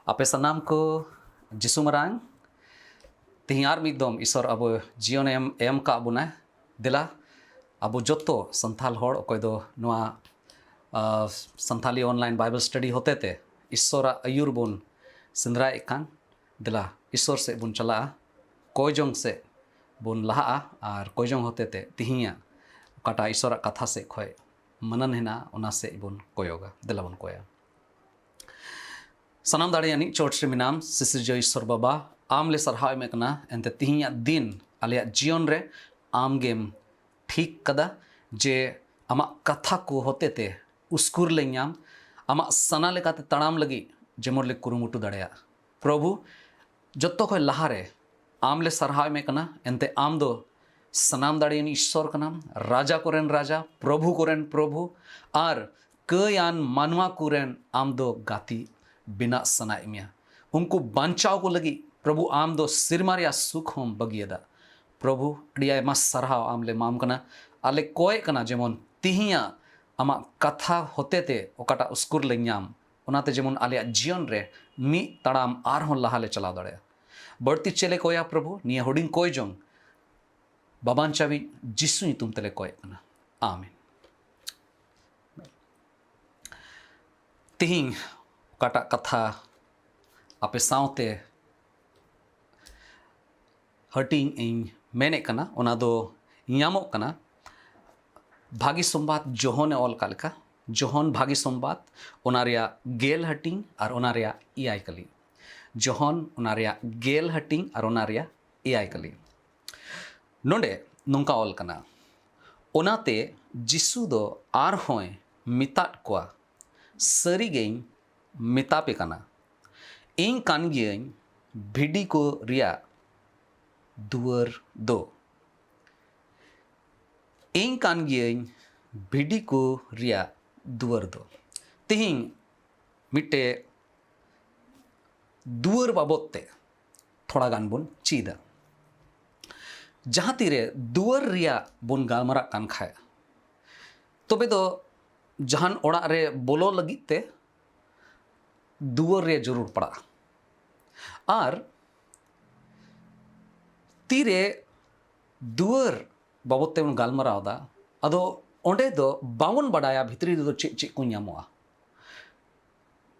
आपे सनाम को जिसु मरांग तिहार मिदम ईश्वर अब जीवन एम का बुना दिला अब जोतो संथाल होड़ कोई दो नुआ संथाली ऑनलाइन बाइबल स्टडी होते थे ईश्वर आयुर बुन सिंद्रा एकान दिला ईश्वर से बुन चला कोयजोंग से बुन लहा और कोयजोंग होते थे तिहिया काटा ईश्वर कथा से खोय मनन हिना उना से बुन कोयोगा दिला बुन कोया सनाम दाड़ियानी चोट रे मिनाम सिसिरजो ईश्वर बाबा आम ले सरहाव में कना एंते तिहिया दिन आलिया जीवन रे आम गेम ठीक कदा जे आमा कथा को होते थे उस्कुर लेኛम आमा सना लेकाते तड़ाम लगी जेमोर ले कुरुमुटु दाड़िया प्रभु जत्तो को लहारे आम ले सरहाव में कना एंते आम दो सनाम दाड़ियानी ईश्वर कनाम राजा कोरेन राजा प्रभु कोरेन प्रभु आर कयान मानवा कोरेन आम दो गाती बिना सनाइमिया उनको बांचाव को लगी प्रभु आम दो सिरमारिया सुख हम बगियदा प्रभु अड़िया मा सरहाव आमले माम कना आले कोय कना जेमन तिहिया आमा कथा होते ते ओकाटा उस्कुर लेኛम ओनाते जेमन आले जीवन रे मी तड़ाम आर हों लहाले चला दड़या बढ़ती चले कोया प्रभु निया हुडिंग कोय जोंग बाबान चावी जिसु तुम तले कोय कना आमीन तिहिंग काटा कथा आपे सावते हटिंग इन मेने कना ओना दो यामो कना भागी संबाद जोहन ऑल कालका जोहन भागी संबाद ओनारिया गेल हटिंग और ओनारिया इयाय कली जोहन ओनारिया गेल हटिंग और ओनारिया इयाय कली नोंडे नोंका ऑल कना ओनाते जिसु दो आर होय मितात कोआ सरी गेई मितापे कना इन कान गियन भिडी को रिया दुअर दो इन कान गियन भिडी को रिया दुअर दो तिहिंग मिट्टे दुअर बाबोते थोड़ा गान बुन चीदा जहाँ तीरे दुअर रिया बुन गालमरा कान खाया तो बे दो जहान ओड़ा रे बोलो लगिते दुअर रे जरूर पड़ा और तीरे दुअर बाबते उन गालमरावदा अदो ओंडे दो बावन बड़ाया भितरी दो चे को ᱧᱟᱢᱚᱜᱼᱟ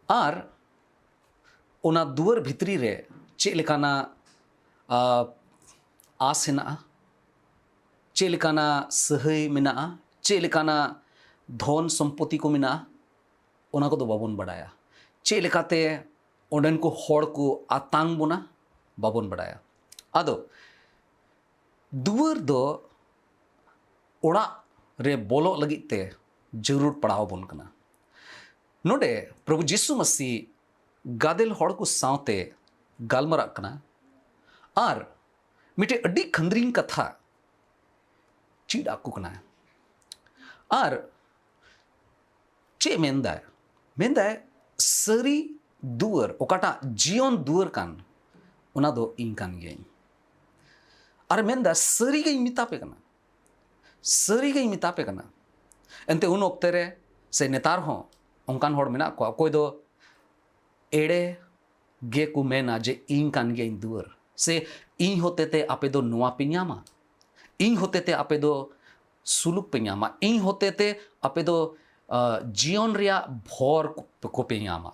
और ओना दुअर भितरी रे चे लेकाना आस हेना चे लेकाना सहाय मेना चे लेकाना धन सम्पत्ति को मेना ओना को दो बाबन बड़ाया चे लेकाते ओंडन को होड़ को आतांग बोना बाबन बड़ाया आदो दुअर दो ओड़ा रे बोलो लगिते जरूर पड़ाव बोन कना नोडे प्रभु जिसु मसीह गादेल होड़ को सावते गालमरा कना और मिटे अड्डी खंद्रिंग कथा चीड़ आकू कना और चे मेंदा सरी दुअर ओकाटा जीवन दुअर कान उना दो इन कान गियन और मेंदा सरी गई मितापे कना सरी गई मितापे कना एंते उन ओक्ते रे से नेतार हो ओंकान होड़ मेना को कोई दो एड़े गे को मेना जे इन कान गियन दुअर से इन होते ते आपे दो नुआ पिन्यामा इन होते ते आपे दो सुलुक पिन्यामा इन होते ते आपे दो जीवन रिया भोर को पिन्यामा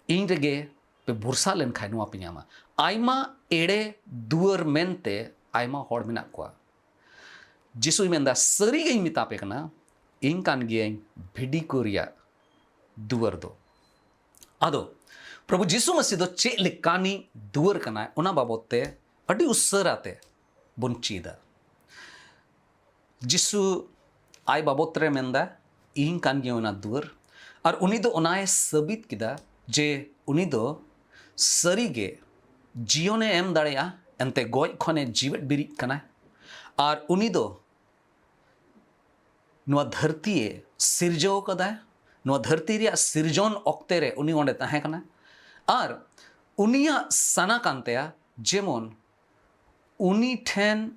इन रेगे पे भुरसा लेन खाय नुआ पिन्यामा आयमा एड़े दुअर मेनते आयमा होड़ मेना कोआ जिसु मेंदा सरी गई मितापे कना इन कान गियन भिडी को रिया दुअर दो आदो प्रभु जिसु मसीह दो चे लेकानी दुअर कना ओना बाबोते अडी उसराते बुन चीदा जिसु आय बाबोतरे मेंदा इन कान गियन ओना दुअर और उनी दो ओनाए सबित किदा जे उनी दो सरीगे जीवने एम दाड़ेया एंते गोज खने जीवट बिरिज कना और उनी दो नुआ धरती सिरजो कदा नुआ धरती रिया सिरजोन ओक्ते रे उनी ओंडे ताहे कना और उनिया सना कानतेया जेमन उनी ठेन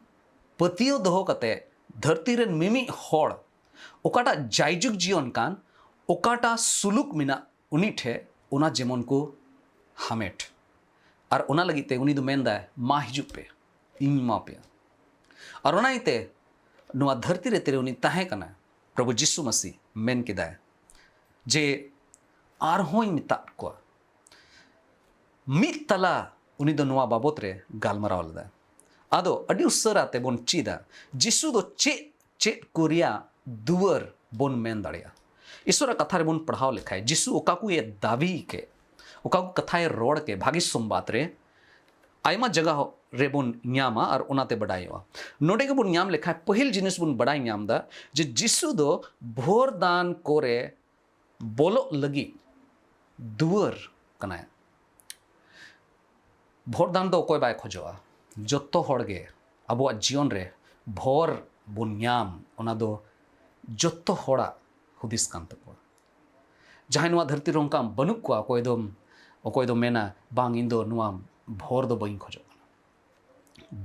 पतियो दोहो कते धरती रे मिमी होड़ ओकाटा जायजुग जीवन कान ओकाटा सुलुक मिना उनी ठे ओना जेमन को हामेट और ओना लगी ते उनी दो मेंदा मा हिजु पे इन मा पे और ओना इते नुआ धरती रे तेरे उनी ताहे कना प्रभु यीशु मसीह मेन किदाय जे आर होई मिता को मित तला उनी दो नुआ बाबत रे गालमराव लदा आदो अडी उसरा ते बोन चीदा यीशु दो चे चे कोरिया दुवर बोन मेन दाड़िया ईश्वर कथा रे बोन पढ़ाव लिखा है यीशु ओकाकू ये दावी के ओकाकू कथा रोड के भागी सोमबात रे आयमा जगह रे बोन न्यामा और ओनाते बड़ाईवा नोडे के बोन न्याम लिखा है पहिल जिनिस बोन बड़ाई न्याम दा जे यीशु दो भोर दान कोरे बोलो लगी दुवर कनाय भोर दान दो कोई बाय खोजवा जत्तो होड़गे अबो जीवन रे भोर बोन न्याम ओना दो जत्तो होड़ा हुदिस कान तको जहां नुआ धरती रोंका बनुक को अकोय दो मेना बांग इंदो नुआ भोर दो बइन खोजो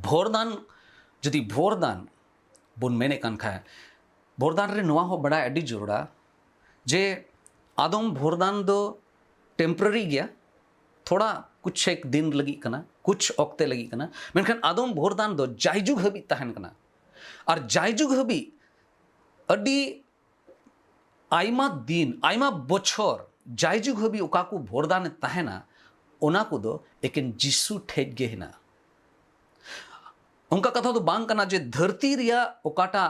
भोरदान जदि भोरदान बोन मेने कान खाए भोरदान रे नुआ हो बड़ा एडी जरूरा जे आदम भोरदान दो टेम्पररी गया थोड़ा कुछ एक दिन लगी कना कुछ ऑक्ते लगी कना मेनखान आदम भोरदान दो जायजुग हबी तहन कना और जायजुग हबी अडी आयमा दिन आयमा बछर जायजुग हबी ओकाकू भोरदान तहना ओना को दो एकेन जिसु ठेज गे हिना उनका कथा तो बांग कना जे धरती रिया ओकाटा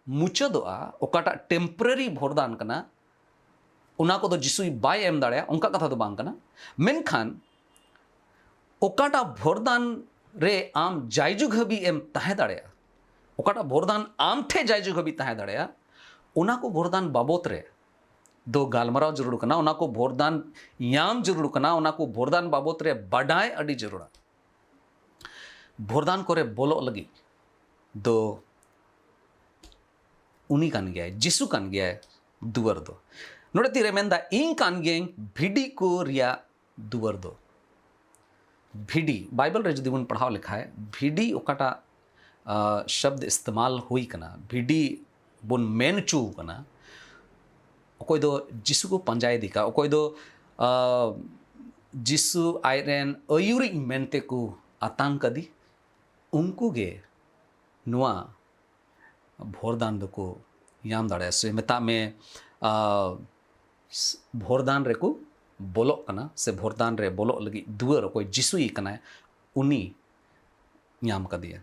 मुचदोआ ओकाटा टेम्पररी भोरदान कना ओना को दो जिसु बाय एम दाड़या उनका कथा तो बांग कना मेनखान ओकाटा भोरदान रे आम जायजुग हबी एम तहे दाड़या ओकाटा भोरदान आम ठे जायजुग हबी तहे दाड़या ओना को भोरदान बाबत रे दो गालमराव जरूर कना ओना को भोरदान याम जरूर कना ओना को भोरदान बाबत रे बडाय अडी जरूरा भोरदान कोरे बोलो लगी दो उनी कान गया जिसु कान गया दुवर दो नोड़े तीरे मेंदा इन कान गया भिडी को रिया दुवर दो भिडी बाइबल रे जदि बन पढ़ाव लिखा है भिडी ओकाटा शब्द इस्तेमाल हुई कना भिडी बोन मेन चू कना ओकोय दो जिसु को पंजाय दिका ओकोय दो जिसु आयरेन अयुरी मेनते को आतंक कदी उनको गे नुआ भोरदान दो को याम दाड़े से मेता में भोरदान रे को बोलो कना से भोरदान रे बोलो लगी दुअर कोई जिसु ही कना उनी याम कदिया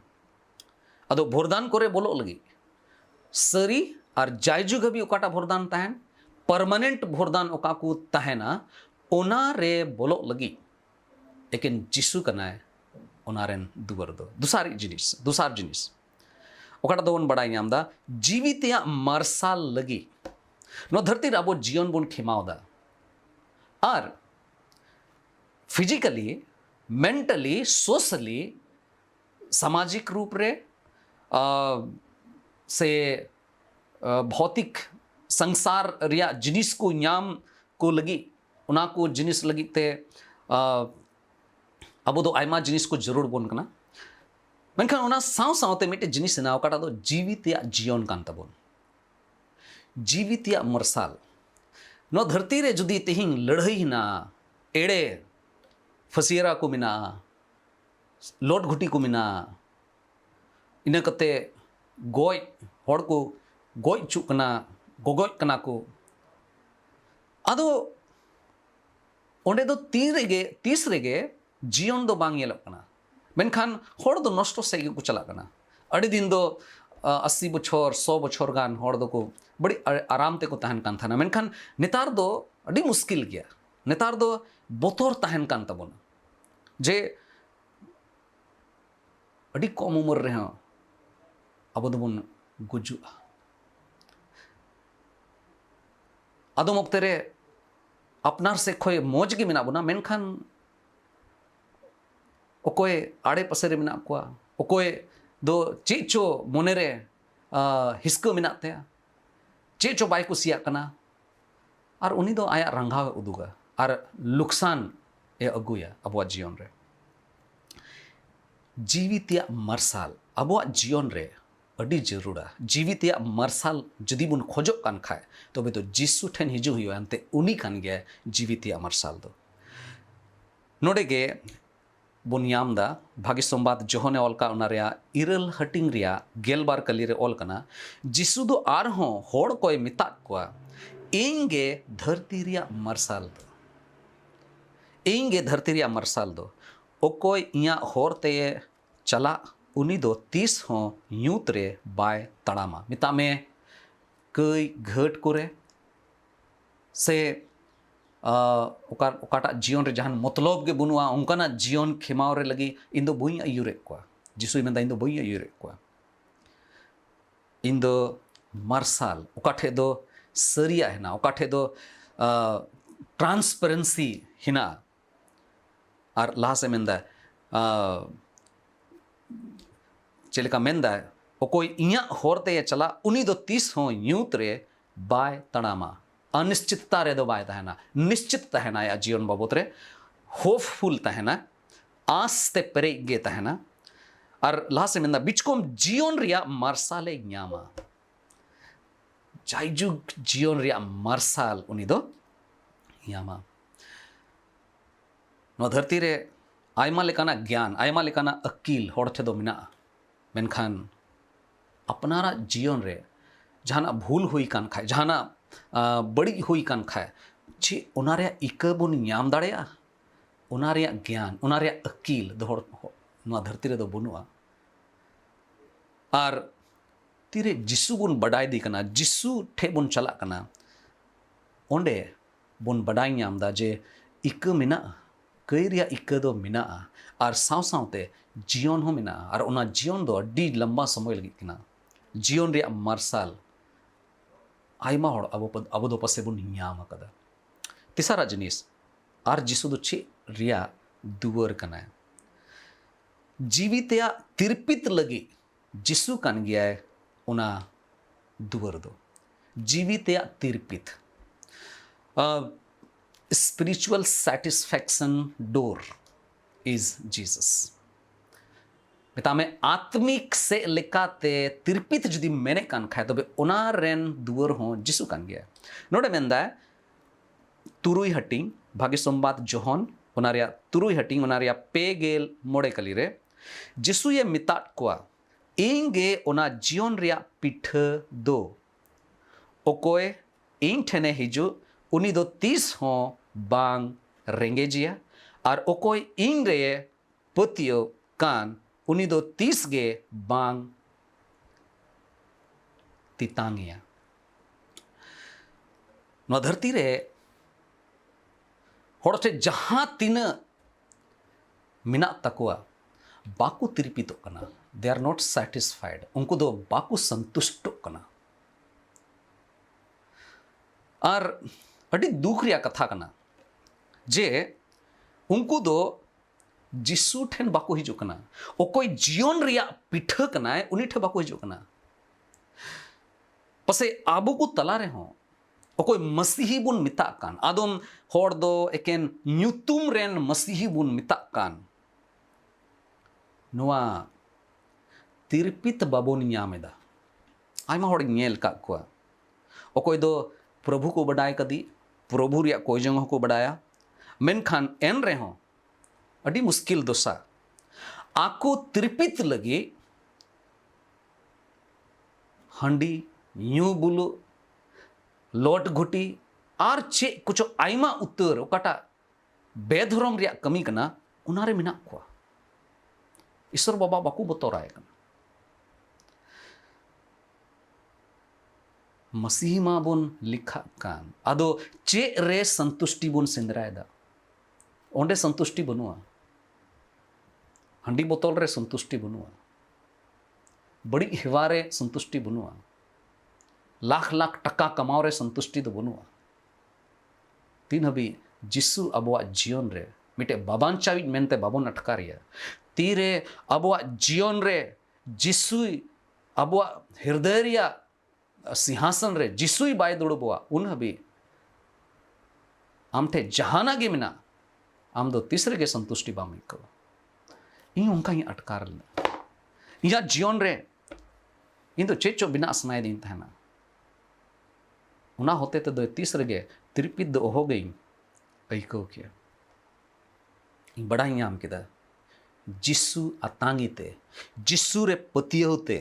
अदो भोरदान कोरे बोलो लगी सरी और जायजुग हबी ओकाटा भोरदान तहन परमानेंट भोरदान ओकाकू तहना ओना रे बोलो लगी एकेन जिसु कनाय ओनारेन दुवर दो दुसार जिनिस ओकाटा दो बन बड़ाई नाम दा जीवितया मार्साल लगी नो धरती रे आबो जीवन बोन खिमावदा और फिजिकली मेंटली सोशली सामाजिक रूप रे से भौतिक संसार रिया जिनिस को न्याम को लगी उना को जिनिस लगी ते अब दो आयमा जिनिस को जरूर बोन कना मेनखान उना साव सावते मिटे जिनिस ना ओकाटा दो जीवित या जीवन कान तबोन जीवित या मरसाल नो धरती रे जुदी तेहिंग लड़ाई ना एड़े फसियरा को मिना लोट घुटी को मिना इना कते गोय हड़ को गोय चुकना गोगोय कना को आदो ओंडे दो तीस रेगे जीवन दो बांग येलो कना मेनखान हड़ दो नष्ट से को चला कना अड़ी दिन दो 80 बछर 100 बछर गान हड़ दो को बड़ी आराम ते को तहन कान थाना मेनखान नेतार दो अड़ी मुश्किल गया नेतार दो बोतोर तहन कान तबोना जे अड़ी कम उम्र रे हां अब दो बन गुजुआ आदम वक्त रे अपनार से खोय मौज के मिना बोना मेनखान ओकोय आड़े पसे रे मिना कोआ ओकोय दो चेचो मोने रे हिस्को मिना ते चेचो बाय कुसिया कना और उनी दो आया रंगाव उदुगा और लुकसान ए अगुया अबुआ जीवन रे जीवितिया मरसाल अबुआ जीवन रे अड़ी जरूरा जीवितिया मरसाल जदि बुन खोजो कान खाए तबे तो जिसु ठेन हिजु हुयो अंते उनी कान गया जीवितिया मरसाल दो नोडे गे बन नाम दा भागी संबाद जोहने ऑल का उना रिया इरल हटिंग रिया गेलबार कली रे ऑल कना जिसु दो आर हों होड़ कोई मिता कोआ इंगे धरती रिया मरसाल दो इंगे धरती रिया मरसाल दो ओकोय इया होरते चला उनी दो 30 हों यूत रे बाय तड़ामा मिता में कई घट करे से ओकाटा जीवन रे जहान मतलब गे बुनुआ उनकाना जीवन खेमाव रे लगी इन दो बुई आयुरे कोआ जिसु मेंदा इन दो बुई आयुरे कोआ इन दो मार्शल ओकाठे दो सरिया है ना ओकाठे दो ट्रांसपेरेंसी हिना और लाहा से मेंदा चलेका मेंदा ओकोई इया होरते चला उनी दो 30 हो यूत रे बाय तड़ामा अनिश्चितता रे दो बाय तहना निश्चित तहना या जीवन बाबत रे होपफुल तहना आस ते परे गे तहना और लाहा से मेंदा बिचकोम जीवन रिया मार्साले न्यामा जायजुग जीवन रिया मार्साल उनी दो न्यामा नो धरती रे आयमा लेकाना ज्ञान आयमा लेकाना अकील होड़ ठे दो मिना मेनखान अपनारा जीवन रे जहाना भूल हुई कान खाए जहाना बड़ी हुई कान खाए चे उनारे इकबुन न्याम दाड़ेया उनारे ज्ञान उनारे अकील दो होड़ नो धरती रे दो बुनुआ और तीरे जिसु बुन बडाई दी कना जिसु ठे बुन चला कना ओंडे बुन बडाई न्याम दा जे इक मिना कई रिया इक दो मिना और साव सावते जीवन हो मिना और उना जीवन दो अड्डी लंबा समय लगी किना जीवन रिया मार्शल आयमा होड़ अबो दो पसे बुन न्याम कदा तिसारा जिनिस आर जिसु दो चे रिया दुवर कना जीवितया तिरपित लगी जिसु कान गया है उना दुवर दो जीवितया तिरपित spiritual satisfaction door is Jesus मिता में आत्मिक से लेकाते तिरपित जुदी मैंने कान खाए तो बे उनारेन दुवर हो जिसु कान गया नोडे मेंदा तुरुई हटिंग भागी संबाद जोहन उनारिया तुरुई हटिंग उनारिया पेगेल मोड़े कली रे जिसु ये मितात कोआ इंगे उना जीवन रिया पिठ दो ओकोए इंग ठेने हिजु उनी दो 30 हो बांग रेंगेजिया और ओकोई इंग रे पतियो कान उनी दो 30 गे बांग तितांगिया नो धरती रे होड़े जहां तीन मिना तकुआ बाकू तिरपितो कना दे आर नॉट सैटिस्फाइड उनको दो बाकू संतुष्टो कना और अड़ी दुख रिया कथा कना जे उनको दो जिसु ठेन बाको हिजु कना ओ कोई जीवन रिया पिठ कना है उनी ठे बाको हिजु कना पसे आबू को तला रे हो ओ कोई मसीही बुन मिता कान आदम होड़ दो एकेन न्यूतुम रेन मसीही बुन मिता कान नुआ तिरपित बाबोन न्यामेदा आयमा होड़ नेल का कोआ ओ कोई दो प्रभु को बडाय कदी प्रभु रिया कोई जंग को बडाया मेनखान एन रे हो अड़ी मुश्किल दोसा आको तिरपित लगे हंडी न्यू बुलु लोट घुटी और चे कुछ आयमा उतर ओकाटा बेधरम रिया कमी कना उनारे मिना को ईश्वर बाबा बाकू बतौराय कना मसीह मा बुन लिखा कान आदो चे रे संतुष्टि बुन सिंदरायदा ओंडे संतुष्टि बनुआ हंडी बोतल रे संतुष्टि बनुआ बड़ी हेवा रे संतुष्टि बनुआ लाख लाख टका कमाओ रे संतुष्टि दो बनुआ तीन हबी जिसु अबुआ जीवन रे मिटे बाबान चावी मेनते बाबोन अटकारिया तीरे अबुआ जीवन रे जिसु अबुआ हृदय रिया सिंहासन रे जिसुई बाय दुड़बुआ उन हबी आमठे जहाना गे मिना आम दो तीसरे के संतुष्टि बाम को इन उनका ही अटकार इया जीवन रे इन तो चेचो बिना स्नाय दिन तहना उना होते तो दो तीसरे गे तिरपित दो हो गई ऐको किया बड़ा नाम किदा जिसु अतांगीते जिसु रे पतियोते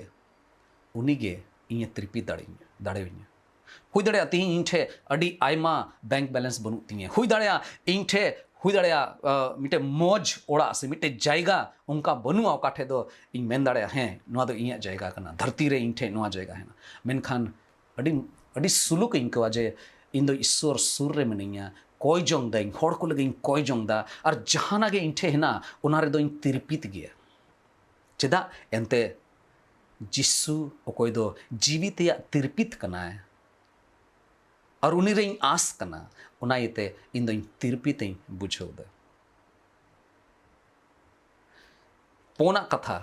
उनीगे इन तृप्ति दाड़ेविया हुई दाड़ा तीन इन ठे अड़ी आयमा बैंक बैलेंस बनू तीन हुई दाड़ा इन ठे हुई दाड़ा मिटे मौज ओड़ा से मिटे जायगा उनका बनूआ काठे दो इन मेन दाड़ा हैं नोआ दो इया जायगा कना धरती रे इन ठे नोआ जायगा है मेनखान अड़ी अड़ी सुलुक इनका जे इन दो ईश्वर सुर रे मिनिया कोई जोंग दा इन होड़ को लगे इन कोई जोंग दा और जहाना गे इन ठे है ना उनारे दो इन तिरपित गया चेदा एंते जिसु ओकोय दो जीवित या तिरपित कना है और उनी रे इन आस कना उना इते इन दो इन तिरपित इन बुझो दा पोना कथा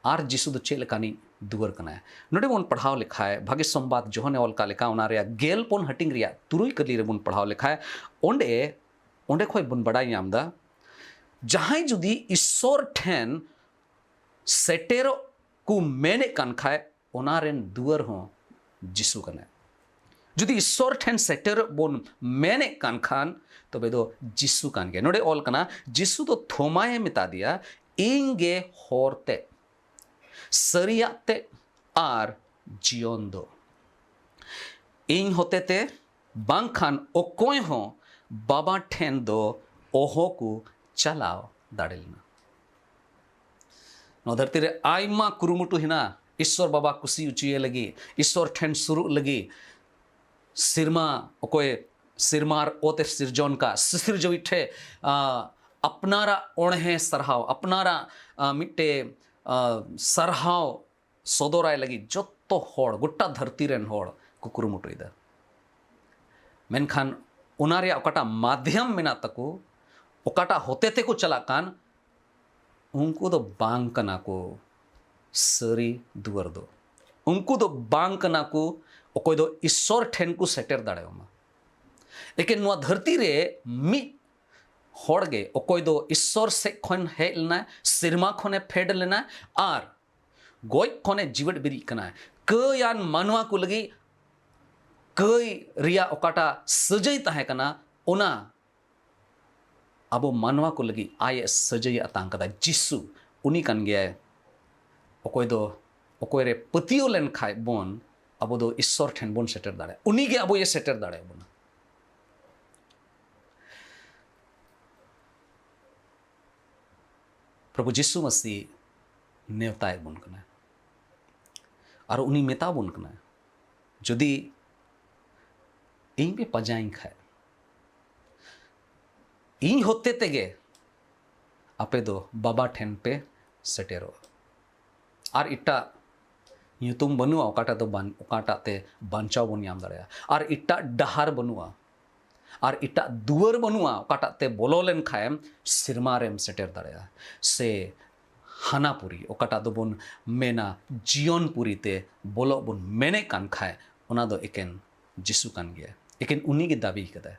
आर जिसु दो चेल कानी दुवर कना है नोडे बोन पढ़ाव लिखा है भाग्य संवाद जोहने ऑल का लिखा उना रे गेल पोन हटिंग रिया तुरुई कली रे बोन पढ़ाव लिखा है ओंडे ओंडे खोय बोन बड़ा यामदा जहां जुदी ईश्वर ठेन सेटेरो को मेने कान खाए ओना रेन दुवर हो जिसु कना जुदी ईश्वर ठेन सेटेरो बोन मेने कान खान तो बेदो जिसु कान गे नोडे ऑल कना जिसु तो थोमाए मिता दिया इंगे होरते सरियाते आर जियोन दो इन होते ते बांखान ओकोय हो बाबा ठेन दो ओहो को चलाओ दाड़ेलना नो धरती रे आयमा कुरुमुटु हिना ईश्वर बाबा कुसी उचिए लगी ईश्वर ठेन सुरु लगी सिरमा ओकोय सिरमार ओते सिरजोन का सिरजोई ठे अपनारा ओणे सरहाव अपनारा मिट्टे सरहाव सदोराय लगी जोतो होड़ गोटा धरती रेन होड़ को कुरुमुटुइदा मेनखान उनारे ओकाटा माध्यम मेना तको ओकाटा होते ते को चला कान उनको दो बांग कना को सरी दुवर दो उनको दो बांग कना को ओकोय दो ईश्वर ठेन को सेटर दाड़ेमा लेकिन नुआ धरती रे मी होड़गे ओकोय दो ईश्वर से खन हेज लेना सिरमा खने फेड लेना और गोय खने जीवट बिरी कना कयान मानवा को लगी कई रिया ओकाटा सजई ताहे कना ओना अब मानवा को लगी आये सजई अतांग कदा जिसु उनी कन गया ओकोय दो ओकोय रे पतियो लेन खाय बोन अब दो ईश्वर ठेन बोन सेटर दाड़े उनी गे अब ये सेटर दाड़े बोन प्रभु जिसु मसीह नेवताए बोन कना और उनी मेता बोन कना जुदी इन पे पजाई खाए इन होते तेगे आपे दो बाबा ठेन पे सेटेरो और इट्टा युतुम बनुआ ओकाटा तो ओकाटा ते बांचाव बन याम दाड़ेया और इट्टा डहार बनुआ और इट्टा दुवर बनुआ ओकाटा ते बोलो लेन खाएम सिरमारेम सेटेर दाड़ेया से हानापुरी ओकाटा दो बन मेना जीवनपुरी ते बोलो बन मेने कान खाए ओना दो एकेन जिसु कान गया एकेन उनी के दाबी कदा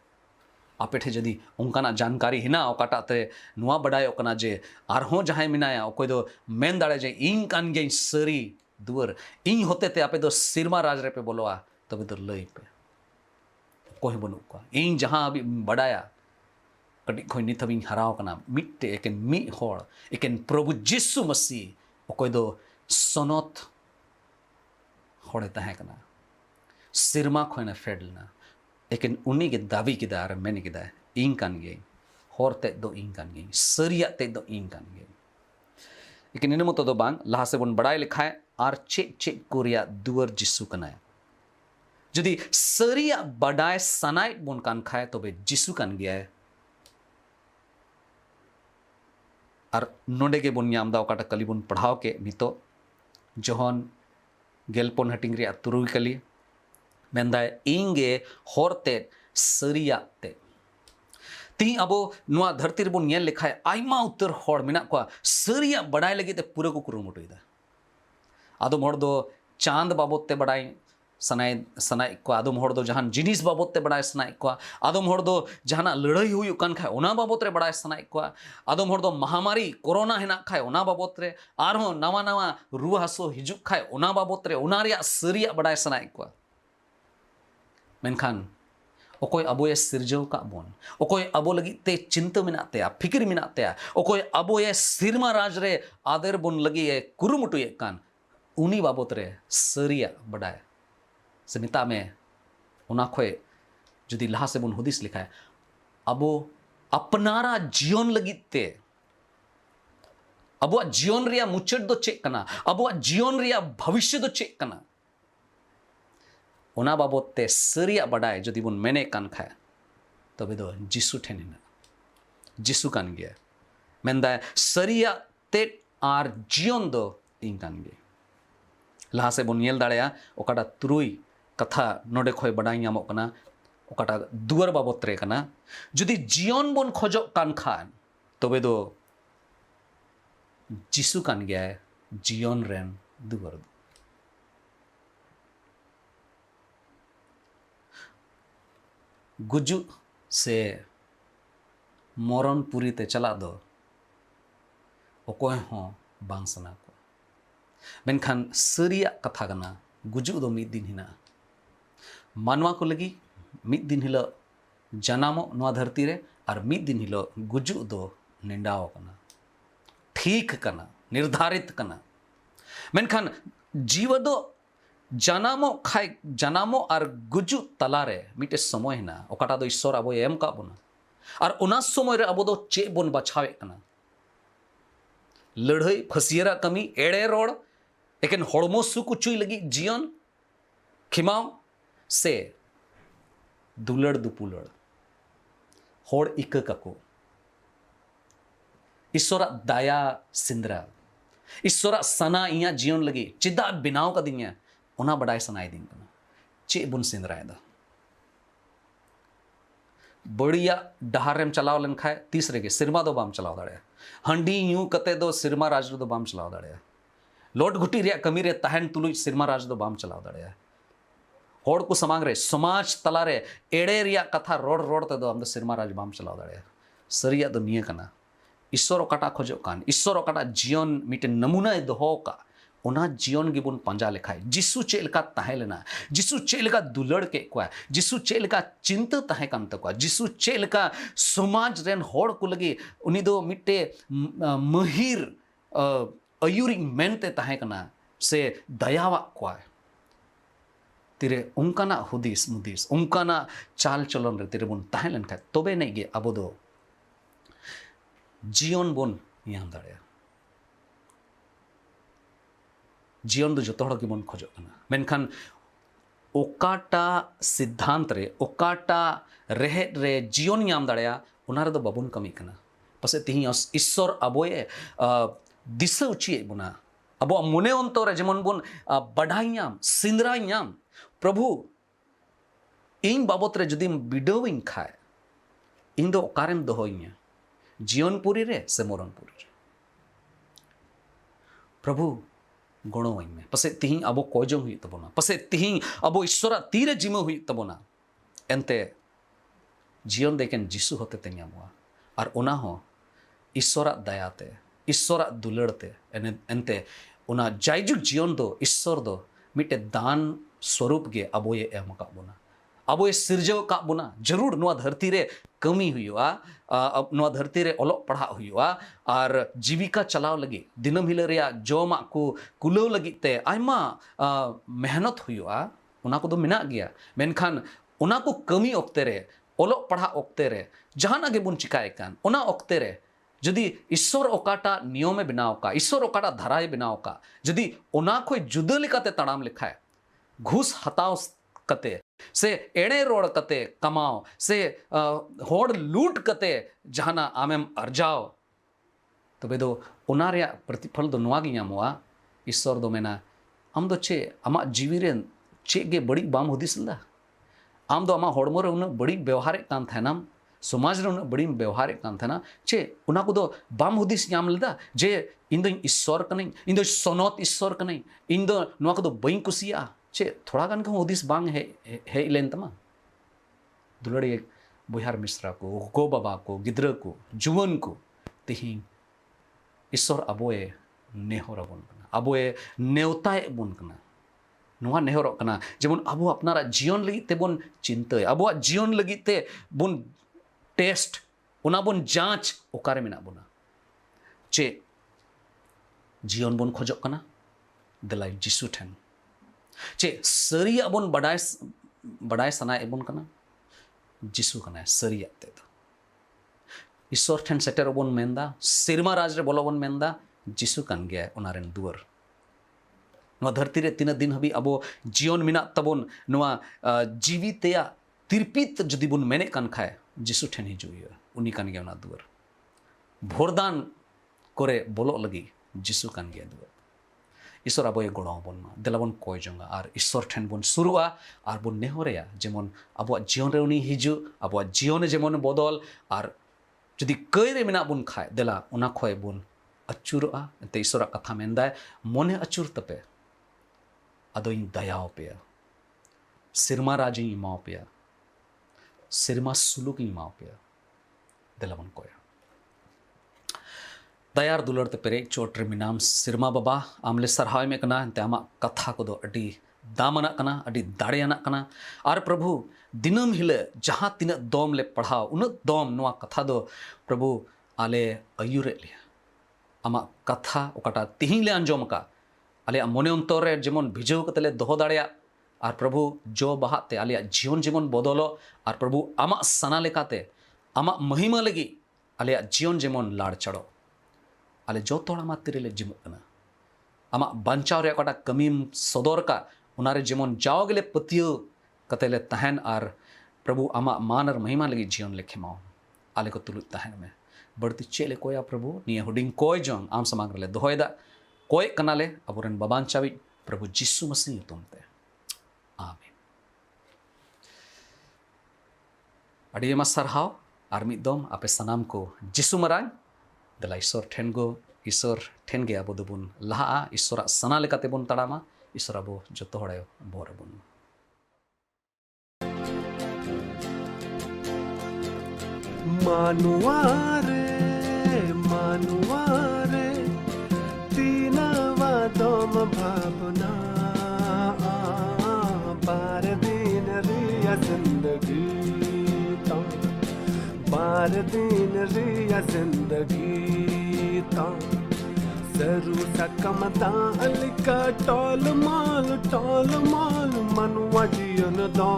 आपे ठे जदी उनकाना जानकारी हिना ओकाटा ते नुआ बडाय ओकना जे आरहों जहां मिनाया ओकोय दो मेन दाड़े जे इन कान गे सरी दुवर इन होते ते आपे दो सिरमा राज रे पे बोलोआ तबे दो लई पे कोई बनु को इन जहां अभी बडाया कटी खोई नित हबी हराव कना मिट्टे एकेन मी होड़ एकेन प्रभु जिसु मसीह ओकोय दो सनत होड़े ताहे कना सिरमा खोयना फेडलना एकेन उनी के दाबी किदा और मैंने किदा इन कान गे होरते दो इन कान गे सरिया ते दो इन कान गे लेकिन इन मतो दो बांग लहा से बन बड़ाई लिखा है और चेक चेक कोरिया दुवर जिसु कना जदि सरिया बड़ाई सनाई बन कान खाए तो बे जिसु कान गया है और नोडे के बन यामदा ओकाटा कली बन पढ़ाव के मितो जोहन गेलपोन हटिंग रिया तुरुई कली मेंदाय इंगे होरते सरियाते ती अब नुआ धरती रे बन लेखा है आयमा उत्तर होड़ मेना को सरिया बड़ाई लगे ते पूरा को कुरुमुटुइदा आदम होड़ दो चांद बाबत ते बड़ाई सनाई को आदम होड़ दो जहान जिनिस बाबत ते बड़ाई सनाई को आदम होड़ दो जहाना लड़ाई हुई कान खाए ओना बाबत रे बड़ाई सनाई को आदम होड़ दो महामारी कोरोना हेना खाए ओना बाबत रे आरहों नवा नवा रुआ हासो हिजुक खाए ओना बाबत रे ओना रिया सरिया बड़ाई सनाई को मेनखान ओकोय अबोये सिरजव का बोन ओकोय अबो लगी ते चिंता मिना ते फिक्र मिना ते ओकोय अबोये सिरमा राज रे आदर बोन लगी कुरुमुटु ये कान उनी बाबत रे सरिया बडाय से मिता में उना खोय जुदी लहा से बोन हुदिस लिखा है अबो अपनारा जीवन लगी ते अबो जीवन रिया मुचट दो चेक कना अबो जीवन रिया भविष्य दो चेक कना उना बाबत ते सरिया बडाय जुदी बोन मेने कान खाय तबे दो जिसु ठेनिना जिसु कान गया मेंदा सरिया ते आर जीवन दो इन कान गे लहा से बोन येल दाड़ेया ओकाटा तुरुई कथा नोडे खोय बडाई नामो कना ओकाटा दुआर बाबत रे कना जुदी जीवन बोन खोजो कान खान तबे दो जिसु कान गया जीवन रेन दुआर गुजु से मरण पुरी ते चला दो ओकोय हो बांग सना को मेनखान सरिया कथा कना गुजु दो मिद दिन हिना मानवा को लगी मिद दिन हिलो जनामो नवा धरती रे और मिद दिन हिलो गुजु दो निंडाओ कना ठीक कना निर्धारित कना मेनखान जीव दो जनामो खाय जनामो और गुजु तलारे मिटे समय हिना ओकाटा दो ईश्वर अबो एम का बोना और उना समय रे अबो दो चे बोन बचावे कना लड़ाई फसियरा कमी एड़े रोड एकेन हड़मो सुकुचुई लगी जीवन खिमाव से दुलड़ दुपुलड़ होड़ इक कको ईश्वरा दया सिंद्रा ईश्वरा सना इया जीवन लगी चिदा बिनाव का दिन उना बडाय सनाय दिन कना चे बुन सिंद्राय दा बढ़िया डहारेम चलाव लन खाए तीसरे के सिरमा दो बाम चलाव दाड़े हंडी यूं कते दो सिरमा राज दो बाम चलाव दाड़े लोट घुटी रिया कमी रे तहन तुलु सिरमा राज दो बाम चलाव दाड़े होड़ को समांग रे समाज तला रे एड़े रिया कथा रोड रोड ते दो हम दो सिरमा राज बाम चलाव दाड़े सरिया दो निये कना ईश्वर ओकाटा खोजो कान ईश्वर ओकाटा जीवन मिटे नमूना दोहो का उना जीवन गिबुन पंजा लेखाय जिसु चेलका ताहे लेना जिसु चेलका दुलड़ के क्वा जिसु चेलका चिंता ताहे कान तकवा जिसु चेलका समाज रेन होड़ को लगी उनी दो मिटे महिर अयुरी मेनते ताहे कना से दयावा क्वा तिरे उनकाना हुदिस मुदिस उनकाना चाल चलन रे तिरे बुन ताहे लेन खाय तोबे नहीं गे अबो दो जीवन बुन याम दाड़े जीवन दो जो हड़ गेबन खोजो मेनखान ओकाटा सिद्धांत रे ओकाटा रेहेद रे जीवन नाम दाड़ेया उना रे दो बाबुन कमी कना पसे तिही ईश्वर अबोये दिशा उचिए बुना अबो मने अंतर जेमन बुन बढ़ाइयाम सिंद्राइयाम प्रभु इन बाबत रे जदि बिडोविन खाए इन दो ओकारेम दोहोइया जीवनपुरी रे से मरणपुरी रे प्रभु गणो में पसे तिही अब कोजो हुई तबोना पसे तिही अब ईश्वरा तीरे जिमो हुई तबोना एंते जीवन देखें जिसु होते ते ᱧᱟᱢᱚᱜᱼᱟ और उना हो ईश्वरा दयाते ईश्वरा दुलड़ते एंते उना जायजुग जीवन दो ईश्वर दो मिटे दान स्वरूप गे अबोये एम का बोना अबोये सिरजव का बोना जरूर नुआ धरती रे कमी हुआ नुआ धरती रे ओलो पढ़ा हुआ और जीविका चलाव लगी दिनम हिल रे जोमा को कुलाव लगी ते आयमा मेहनत हुआ उना को दो मिना गया मेनखान उना को कमी ओक्ते रे ओलो पढ़ा ओक्ते रे जहाना गे बुन चिकाय कान उना ओक्ते रे जदि ईश्वर ओकाटा नियमे बनाव का ईश्वर ओकाटा धाराय बनाव का जदि उना कोई जुदा लेकाते तड़ाम लिखाए घूस हताव कते से एड़े रोड कते कमाओ से होड़ लूट कते जहाना आमेम अर्जाओ तबे दो उना रे प्रतिफल दो नुआ गे ᱧᱟᱢᱚᱜᱼᱟ ईश्वर दो मेना आम दो चे आमा जीवी रे चे गे बड़ी बाम हुदिस ला आम दो आमा होड़मो रे उन बड़ी व्यवहार कान थानाम समाज रे उन बड़ी व्यवहार कान थाना चे उना को दो बाम हुदिस ᱧᱟᱢ लेदा जे इन दो ईश्वर कनै इन दो सनत ईश्वर कनै इन दो नुआ को दो बई कुसिया चे थोड़ा गान को हुदिस बांग है लेन तमा दुलड़ी बुहार मिश्रा को गो बाबा को गिद्र को जुवन को तिही ईश्वर अबोए नेहर बन कना अबोए नेवताए बन कना ᱱᱚᱣᱟ ᱱᱮᱦᱚᱨᱚᱜ ᱠᱟᱱᱟ ᱡᱮᱢᱚᱱ ᱟᱵᱚ ᱟᱯᱱᱟᱨᱟᱜ ᱡᱤᱭᱚᱱ ᱞᱟᱹᱜᱤᱫ ᱛᱮᱵᱚन ᱪᱤᱱᱛᱟᱹᱭᱟ, ᱟᱵᱚᱣᱟᱜ ᱡᱤᱭᱚᱱ ᱞᱟᱹᱜᱤᱫ ᱛᱮ ᱵᱚᱱ ᱴᱮᱥᱴ, ᱚᱱᱟ ᱵᱚᱱ ᱡᱟᱸᱪ ᱚᱠᱟᱨᱮ ᱢᱮᱱᱟᱜ ᱵᱚᱱᱟ, ᱪᱮ ᱡᱤᱭᱚᱱ ᱵᱚᱱ ᱠᱷᱚᱡᱚᱜ ᱠᱟᱱᱟ ᱫᱮᱞᱟ ᱡᱤᱥᱩ ᱴᱷᱮᱱ, ᱪᱮ ᱥᱟᱹᱨᱤᱭᱟᱜ ᱵᱚᱱ ᱵᱟᱰᱟᱭ ᱥᱟᱱᱟᱭᱮᱫ ᱵᱚᱱ ᱠᱟᱱᱟ, ᱡᱤᱥᱩ ᱠᱟᱱᱟᱭ ᱥᱟᱹᱨᱤᱭᱟᱜ ᱛᱮᱫᱚ। ঈশ্বর ᱴᱷᱮᱱ ᱥᱮᱴᱮᱨᱚᱜ ᱵᱚᱱ ᱢᱮᱱᱫᱟ, ᱥᱮᱨᱢᱟ ᱨᱟᱡᱽ ᱨᱮ ᱵᱚᱞᱚ ᱵᱚᱱ ᱢᱮᱱᱫᱟ, ᱡᱤᱥᱩ ᱠᱟᱱ ᱜᱮᱭᱟᱭ ᱚᱱᱟ ᱨᱮᱱ ᱫᱩᱣᱟᱹᱨ। ᱱᱚᱣᱟ ᱫᱷᱟᱹᱨᱛᱤ ᱨᱮ ᱛᱤᱱᱟᱹᱜ ᱫᱤᱱ ᱦᱟᱹᱵᱤᱡ ᱟᱵᱚ ᱡᱤᱭᱚᱱ ᱢᱮᱱᱟᱜ ᱛᱟᱵᱚᱱ, ᱱᱚᱣᱟ ᱡᱤᱣᱤ ᱛᱮᱭᱟᱜ ᱛᱤᱨᱯᱤᱛ ᱡᱩᱫᱤ ᱵᱚᱱ ᱢᱮᱱᱮᱫ ᱠᱟᱱ ᱠᱷᱟᱡ, ᱡᱤᱥᱩ ᱴᱷᱮᱱ ᱦᱤᱡᱩᱜ ᱦᱩᱭᱩᱜᱼᱟ, ᱩᱱᱤ ᱠᱟᱱ ᱜᱮᱭᱟ ᱚᱱᱟ ᱫᱩᱣᱟᱹᱨ। ᱵᱷᱳᱨᱫᱟᱱ ᱠᱚᱨᱮ ᱵᱚᱞᱚᱜ ᱞᱟᱹᱜᱤᱫ ᱡᱤᱥᱩ ᱠᱟᱱ ᱜᱮᱭᱟ ᱫᱩᱣᱟᱹᱨ। ঈশ্বর ᱟᱵᱚᱭ ᱜᱚᱲᱚ ᱟᱵᱚᱱ ᱢᱟ, ᱫᱮᱞᱟ ᱵᱚᱱ ᱠᱚᱭ ᱡᱚᱝᱟ ᱟᱨ ঈশ্বর ᱴᱷᱮᱱ ᱵᱚᱱ ᱥᱩᱨᱩᱜᱼᱟ ᱟᱨ ᱵᱚᱱ ᱱᱮᱦᱚᱨᱮᱭᱟ ᱡᱮᱢᱚᱱ ᱟᱵᱚᱣᱟᱜ ᱡᱤᱭᱚᱱ ᱨᱮ ᱩᱱᱤ ᱦᱤᱡᱩᱜ, ᱟᱵᱚᱣᱟᱜ ᱡᱤᱭᱚᱱ ᱡᱮᱢᱚᱱ ᱵᱚᱫᱚᱞ, ᱟᱨ ᱡᱩᱫᱤ ᱠᱟᱹᱭ ᱨᱮ ᱢᱮᱱᱟᱜ ᱵᱚᱱ ᱠᱷᱟᱡ ᱫᱮᱞᱟ ᱚᱱᱟ ᱠᱷᱚᱡ ᱵᱚᱱ ᱟᱹᱪᱩᱨᱚᱜᱼᱟ। ᱮᱱᱛᱮ ঈশ্বᱨᱟᱜ ᱠᱟᱛᱷᱟ ᱢᱮᱱᱫᱟᱭ, ᱢᱚᱱᱮ ᱟᱹᱪᱩᱨ ᱛᱟᱯᱮ ᱟᱫᱚᱧ ᱫᱟᱭᱟᱣᱟᱯᱮᱭᱟ, ᱥᱮᱨᱢᱟ ᱨᱟᱡᱽ ᱤᱧ ᱮᱢᱟᱣᱟᱯᱮᱭᱟ, ᱥᱮᱨᱢᱟ ᱥᱩᱞᱩᱠ ᱤᱧ ᱮᱢᱟᱣᱟᱯᱮᱭᱟ। ᱫᱮᱞᱟ ᱵᱚᱱ ᱠᱚᱭᱟ। ᱫᱟᱭᱟᱨ ᱫᱩᱞᱟᱹᱲ ᱛᱮ ᱯᱮᱨᱮᱡ ᱪᱚᱴ ᱨᱮ ᱢᱮᱱᱟᱢ ᱥᱮᱨᱢᱟ ᱵᱟᱵᱟ, ᱟᱢᱞᱮ ᱥᱟᱨᱦᱟᱣ ᱮᱢᱮ ᱠᱟᱱᱟ। ᱮᱱᱛᱮ ᱟᱢᱟᱜ ᱠᱟᱛᱷᱟ ᱠᱚᱫᱚ ᱟᱹᱰᱤ ᱫᱟᱢᱟᱱᱟᱜ ᱠᱟᱱᱟ, ᱟᱹᱰᱤ ᱫᱟᱲᱮᱭᱟᱱᱟᱜ ᱠᱟᱱᱟ। ᱟᱨ ᱯᱨᱚᱵᱷᱩ ᱫᱤᱱᱟᱹᱢ ᱦᱤᱞᱳᱜ ᱡᱟᱦᱟᱸ ᱛᱤᱱᱟᱹᱜ ᱫᱚᱢ ᱞᱮ ᱯᱟᱲᱦᱟᱣ, उन्नत दम नोआ कथा दो प्रभु आले अयुरे लिया आमा कथा ओकाटा तिहिं ले अंजम का आले मने अंतर रे जेमन भिजव कतले दोहो दाड़िया और प्रभु जो बाहाते आले जीवन जेमन बदलो और प्रभु आमा सना लेकाते आमा महिमा लगी आले जीवन जेमन लाड़ चढ़ो आले जो तोड़ा मा तिरेले जिमुकना आमा बांचाव रे ओकाटा कमीम सदर का उनारे जेमन जाओगले पतियो कतले तहन और प्रभु आमा मान और महिमा लगी जीवन ले खेमाओ आले को तुलुत तहन में बढ़ती चेले कोया प्रभु निये हुडिंग कोय जोंग आम समाग ले दोहोयदा कोय कनाले अबुरन बाबान चावी प्रभु जिसु मसीह तुमते आमीन। अडियमा सरहाव आर मिदम आपे सनाम को जिसु मरांग दला ईश्वर ठेन गो ईश्वर ठेन गे अबो दोबुन लहा ईश्वरा सना लेकाते बुन तड़ामा ईश्वर अबो जतो हड़े बोर बुन मानुआरे तीनवा दम भावना बार दिन रिया जिंदगी ता बार दिन रिया जिंदगी ता सरू सकमता अलिका टॉल माल मनुआ जियन दो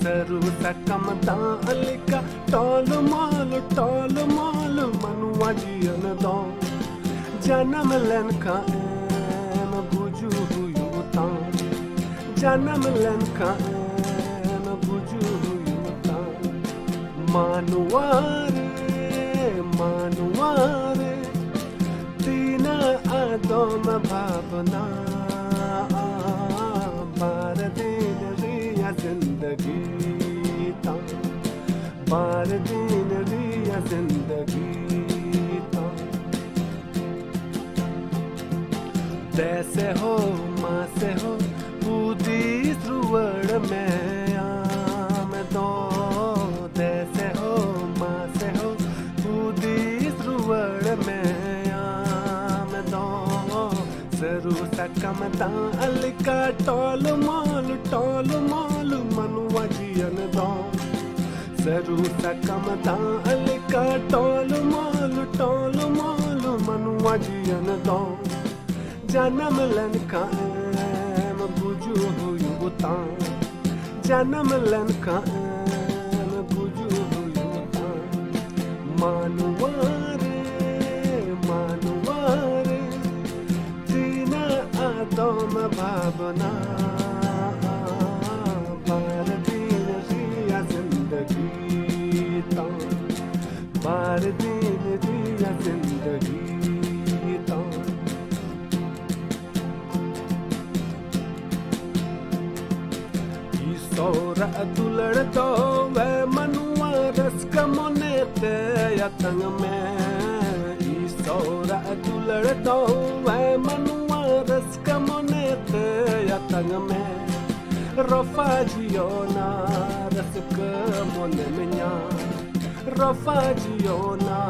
सरू सकमता अलिका टॉल माल मनुआ जियन दो जन्म लन का एम बुझू हुयू ता जन्म लन का एम बुझू हुयू ता मानुआरे तीन आदम भावना बार दिन रिया जिंदगी ता बार दिन रिया जिंदगी ता जैसे हो माँ से हो बूदी सुवर्ण में आम दो जैसे हो माँ से हो बूदी सुवर्ण में आम दो सरू सकमता अलिका टॉल माल मनुआ जियन दो सरू सकमता अलिका टॉल माल मनुआ जियन दो जन्म लन का एम बुझू हुयू ता जन्म लन का एम बुझू हुयू ता मानुआरे तीन आदम भावना बार दिन रिया जिंदगी ता बार दिन रिया जिंदगी ता सोरा दुलड़ दो वे मनुआ रस कमोने ते यतंग में सोरा दुलड़ दो वे मनुआ रस कमोने ते यतंग में रफा जियो ना रस कमोने में न्या रफा जियो ना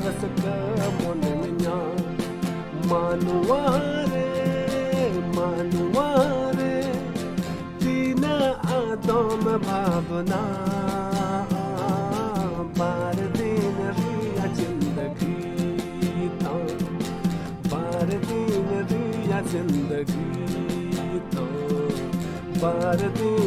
रस कमोने में न्या मानुआरे तो मैं भावना बार दिन रिया जिंदगी तो बार दिन रिया जिंदगी तो बार दिन